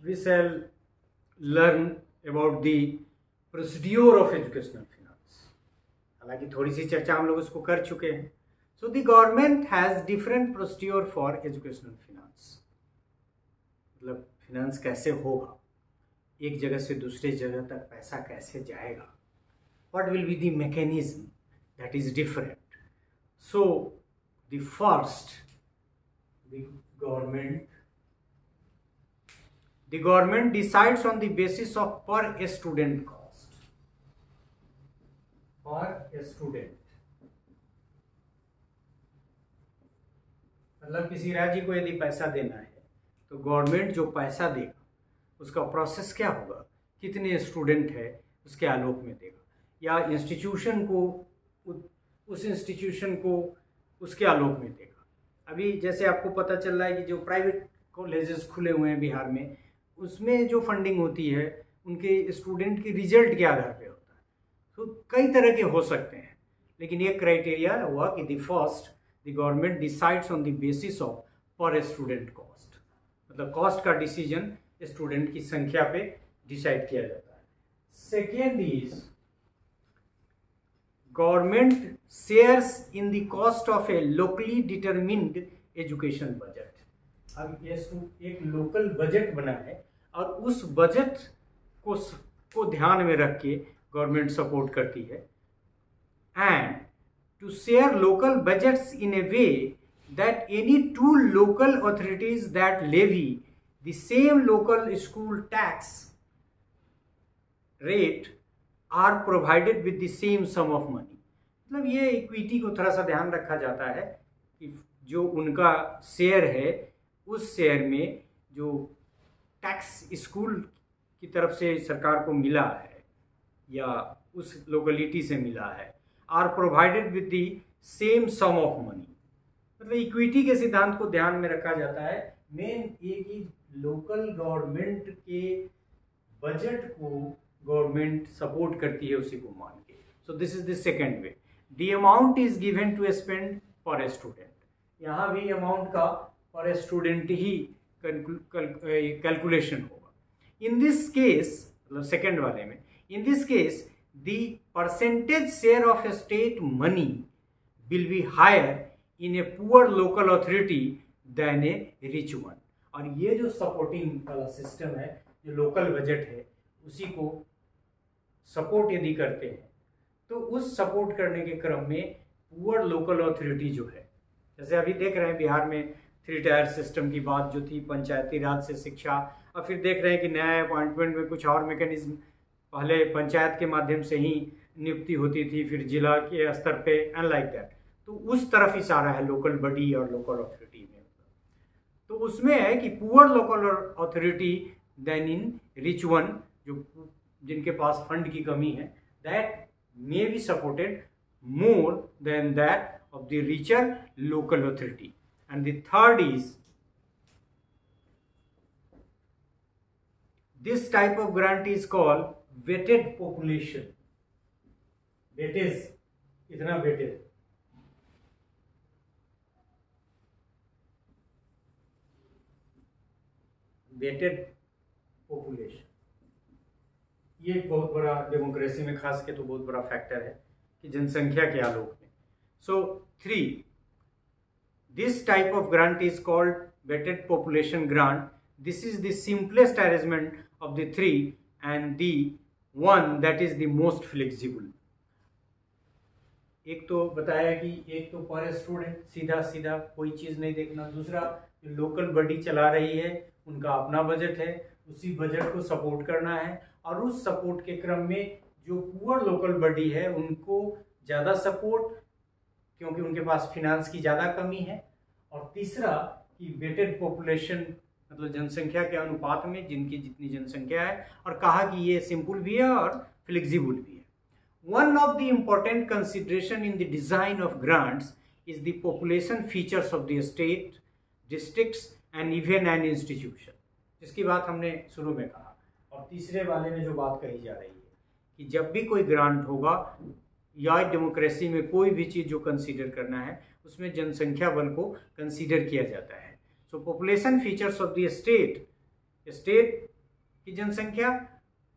we shall learn about the procedure of educational finance. हालांकि थोड़ी सी चर्चा हम लोग इसको कर चुके हैं. So the government has different procedure for educational finance. मतलब फिनेंस कैसे होगा, एक जगह से दूसरे जगह तक पैसा कैसे जाएगा, what will be the mechanism that is different. So the first, the government decides on the basis of per student cost. Per student मतलब किसी राज्य को यदि पैसा देना है तो गवर्नमेंट जो पैसा देगा उसका प्रोसेस क्या होगा, कितने स्टूडेंट है उसके आलोक में देगा, या इंस्टीट्यूशन को उस इंस्टीट्यूशन को उसके आलोक में देगा. अभी जैसे आपको पता चल रहा है कि जो प्राइवेट कॉलेजेस खुले हुए हैं बिहार में, उसमें जो फंडिंग होती है उनके स्टूडेंट के रिजल्ट के आधार पे होता है. तो कई तरह के हो सकते हैं, लेकिन ये क्राइटेरिया हुआ कि the first the government decides on the basis of पर स्टूडेंट कॉस्ट. मतलब कॉस्ट का डिसीजन स्टूडेंट की संख्या पे डिसाइड किया जाता है. Second is government shares in the cost of A locally determined education budget. अब ये एक लोकल बजट बना है और उस बजट को ध्यान में रख के गवर्नमेंट सपोर्ट करती है. And to share local budgets in a way that any two local authorities that levy the same local school tax rate are provided with the same sum of money. मतलब ये equity को थोड़ा सा ध्यान रखा जाता है कि जो उनका शेयर है उस शेयर में जो टैक्स स्कूल की तरफ से सरकार को मिला है या उस लोकेलिटी से मिला है, are provided with the same sum of money. मतलब इक्विटी के सिद्धांत को ध्यान में रखा जाता है. मेन ये कि लोकल गवर्नमेंट के बजट को गवर्नमेंट सपोर्ट करती है उसी को मान के. So this is the second way. The amount is given to spend per student. यहाँ भी अमाउंट का पर स्टूडेंट ही कैलकुलेशन होगा. इन दिस केस, मतलब सेकेंड वाले में, in this case the percentage share of state money will be higher in a poor local authority than a rich one. और ये जो सपोर्टिंग वाला सिस्टम है, जो लोकल बजट है, उसी को सपोर्ट यदि करते हैं तो उस सपोर्ट करने के क्रम में पुअर लोकल अथॉरिटी जो है, जैसे अभी देख रहे हैं बिहार में 3 टायर सिस्टम की बात जो थी, पंचायती राज से शिक्षा, और फिर देख रहे हैं कि नया अपॉइंटमेंट में कुछ और मैकेनिज्म, पहले पंचायत के माध्यम से ही नियुक्ति होती थी, फिर जिला के स्तर पे एंड लाइक दैट. तो उस तरफ इशारा है लोकल बॉडी और लोकल अथॉरिटी में. तो उसमें है कि poor local authority then in rich one, जो जिनके पास फंड की कमी है, that may be supported more than that of the richer local authority. And the third is this type of grant is called weighted population. Weightage, itna weighted. Weighted population. ये एक बहुत बड़ा democracy में खास के तो बहुत बड़ा फैक्टर है कि जनसंख्या के आलोक में. So 3, this type of grant is called weighted population grant. This is the simplest arrangement of the 3 and the one that is the most flexible. एक तो बताया कि एक तो पर स्टूडेंट सीधा सीधा कोई चीज़ नहीं देखना. दूसरा, जो लोकल बॉडी चला रही है उनका अपना बजट है, उसी बजट को सपोर्ट करना है, और उस सपोर्ट के क्रम में जो पुअर लोकल बॉडी है उनको ज़्यादा सपोर्ट, क्योंकि उनके पास फिनांस की ज़्यादा कमी है. और तीसरा कि वेटेड पॉपुलेशन, मतलब जनसंख्या के अनुपात में जिनकी जितनी जनसंख्या है, और कहा कि ये सिंपल भी है और फ्लेक्सिबल भी है. One of the important consideration in the design of grants is the population features of the state, districts and even an institution, जिसकी बात हमने शुरू में कहा. और तीसरे वाले में जो बात कही जा रही है कि जब भी कोई ग्रांट होगा या डेमोक्रेसी में कोई भी चीज़ जो कंसीडर करना है उसमें जनसंख्या बल को कंसीडर किया जाता है. सो population features of the state कि जनसंख्या,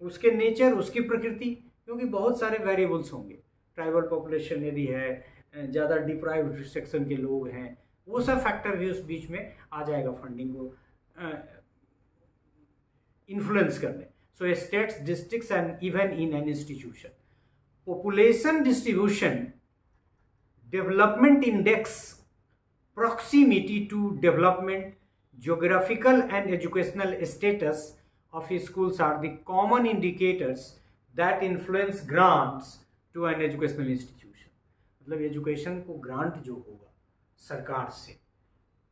उसके नेचर, उसकी प्रकृति, क्योंकि बहुत सारे वेरिएबल्स होंगे। ट्राइबल पॉपुलेशन यदि है, ज़्यादा डिप्राइव्ड सेक्शन के लोग हैं, वो सब फैक्टर भी उस बीच में आ जाएगा फंडिंग को इन्फ्लुएंस करने। सो states, districts and even in an institution, population distribution, development index, proximity to development, geographical and educational status of schools are the common indicators that influence grants to an educational institution। मतलब education को grant जो होगा सरकार से,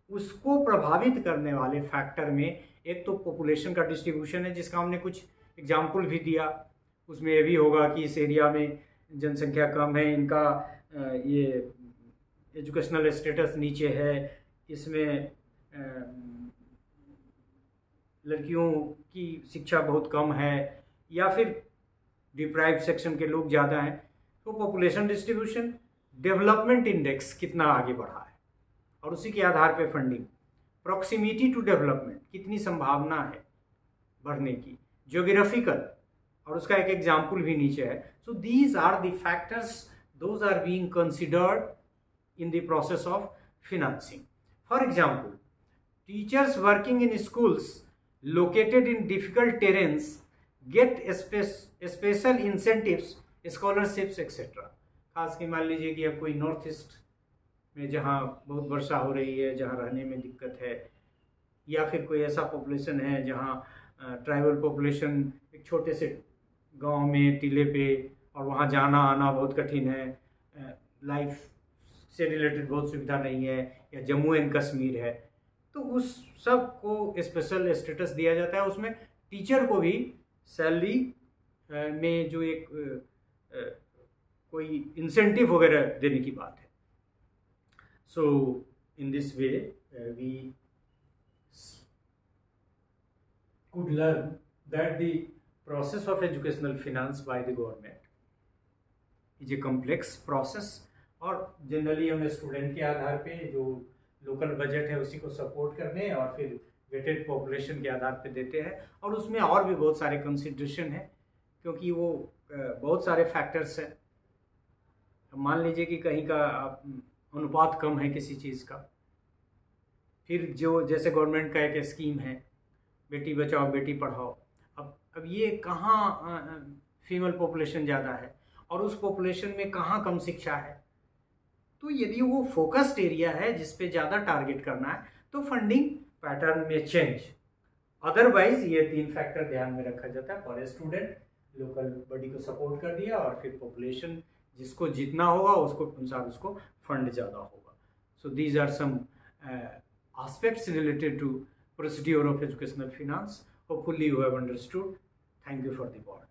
उसको प्रभावित करने वाले फैक्टर में एक तो पॉपुलेशन का डिस्ट्रीब्यूशन है, जिसका हमने कुछ एग्जाम्पल भी दिया। उसमें ये भी होगा कि इस एरिया में जनसंख्या कम है, इनका ये एजुकेशनल स्टेटस नीचे है, इसमें लड़कियों की शिक्षा बहुत कम है, या फिर डिप्राइव्ड सेक्शन के लोग ज़्यादा हैं। तो पॉपुलेशन डिस्ट्रीब्यूशन, डेवलपमेंट इंडेक्स कितना आगे बढ़ा है, और उसी के आधार पे फंडिंग, प्रॉक्सिमिटी टू डेवलपमेंट, कितनी संभावना है बढ़ने की, ज्योग्राफिकल, और उसका एक एग्जाम्पल भी नीचे है। So these are the factors, those are being considered in the process of financing. For example, teachers working in schools located in difficult terrains get special incentives, scholarships etc. खास के मान लीजिए कि अब कोई नॉर्थ ईस्ट में जहाँ बहुत वर्षा हो रही है, जहाँ रहने में दिक्कत है, या फिर कोई ऐसा पॉपुलेशन है जहाँ ट्राइबल पॉपुलेशन एक छोटे से गांव में टीले पे, और वहाँ जाना आना बहुत कठिन है, लाइफ से रिलेटेड बहुत सुविधा नहीं है, या जम्मू एंड कश्मीर है, तो उस सब को स्पेशल स्टेटस दिया जाता है। उसमें टीचर को भी सैलरी में जो एक कोई इंसेंटिव वगैरह देने की बात है। So in this way we could learn that the process of educational finance by the government is a complex process, और जनरली हम स्टूडेंट के आधार पे जो लोकल बजट है उसी को सपोर्ट करने और फिर वेटेड पॉपुलेशन के आधार पे देते हैं, और उसमें और भी बहुत सारे कंसिडरेशन है, क्योंकि वो बहुत सारे फैक्टर्स हैं। मान लीजिए कि कहीं का अनुपात कम है किसी चीज़ का, फिर जो जैसे गवर्नमेंट का एक स्कीम है बेटी बचाओ बेटी पढ़ाओ, अब ये कहाँ फीमेल पॉपुलेशन ज़्यादा है और उस पॉपुलेशन में कहाँ कम शिक्षा है, तो यदि वो फोकस्ड एरिया है जिस पे ज़्यादा टारगेट करना है तो फंडिंग पैटर्न में चेंज। अदरवाइज ये 3 फैक्टर ध्यान में रखा जाता है। पर स्टूडेंट लोकल बॉडी को सपोर्ट कर दिया, और फिर पॉपुलेशन जिसको जितना होगा उसको अनुसार उसको फंड ज़्यादा होगा। So these are some aspects related to procedure of educational finance. Hopefully you have understood. Thank you for the word.